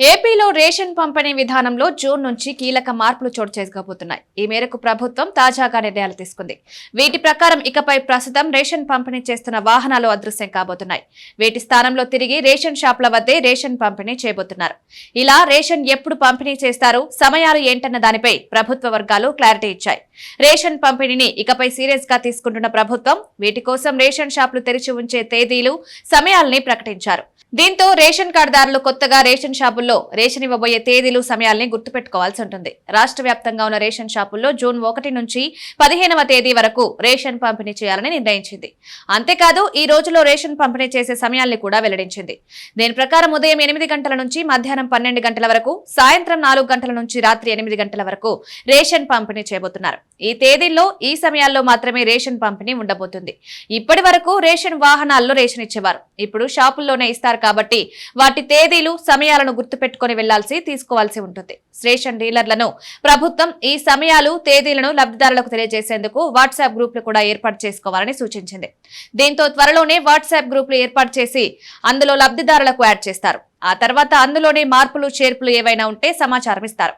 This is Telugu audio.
ఏపీలో రేషన్ పంపిణీ విధానంలో జూన్ నుంచి కీలక మార్పులు చోటు చేసుకోబోతున్నాయి. ఈ మేరకు ప్రభుత్వం తాజాగా నిర్ణయాలు తీసుకుంది. వీటి ప్రకారం ఇకపై ప్రస్తుతం రేషన్ పంపిణీ చేస్తున్న వాహనాలు అదృశ్యం కాబోతున్నాయి. వీటి స్థానంలో తిరిగి రేషన్ షాపుల వద్దే రేషన్ పంపిణీ చేయబోతున్నారు. ఇలా రేషన్ ఎప్పుడు పంపిణీ చేస్తారు, సమయాలు ఏంటన్న దానిపై ప్రభుత్వ వర్గాలు క్లారిటీ ఇచ్చాయి. రేషన్ పంపిణీని ఇకపై సీరియస్ గా తీసుకుంటున్న ప్రభుత్వం వీటి కోసం రేషన్ షాపులు తెరిచి ఉంచే తేదీలు, సమయాల్ని ప్రకటించారు. దీంతో రేషన్ కార్డుదారులు కొత్తగా రేషన్ షాపుల్లో రేషన్ ఇవ్వబోయే తేదీలు, సమయాల్ని గుర్తుపెట్టుకోవాల్సి ఉంటుంది. రాష్ట్ర వ్యాప్తంగా ఉన్న రేషన్ షాపుల్లో జూన్ 1 నుంచి 15వ తేదీ వరకు రేషన్ పంపిణీ చేయాలని నిర్ణయించింది. అంతేకాదు ఈ రోజులో రేషన్ పంపిణీ చేసే సమయాల్ని కూడా వెల్లడించింది. దీని ప్రకారం ఉదయం 8 గంటల నుంచి మధ్యాహ్నం 12 గంటల వరకు, సాయంత్రం 4 గంటల నుంచి రాత్రి 8 గంటల వరకు రేషన్ పంపిణీ చేయబోతున్నారు. ఈ తేదీల్లో, ఈ సమయాల్లో మాత్రమే రేషన్ పంపిణీ ఉండబోతుంది. ఇప్పటి వరకు రేషన్ వాహనాల్లో రేషన్ ఇచ్చేవారు. ఇప్పుడు షాపుల్లోనే ఇస్తారు కాబట్టి వాటి తేదీలు, సమయాలను గుర్తుపెట్టుకుని తీసుకోవాల్సి ఉంటుంది. రేషన్ డీలర్లను ప్రభుత్వం ఈ సమయాలు, తేదీలను లబ్ధిదారులకు తెలియజేసేందుకు వాట్సాప్ గ్రూపులు కూడా ఏర్పాటు చేసుకోవాలని సూచించింది. దీంతో త్వరలోనే వాట్సాప్ గ్రూపులు ఏర్పాటు చేసి అందులో లబ్ధిదారులకు యాడ్ చేస్తారు. ఆ తర్వాత అందులోనే మార్పులు, చేర్పులు ఏవైనా ఉంటే సమాచారం ఇస్తారు.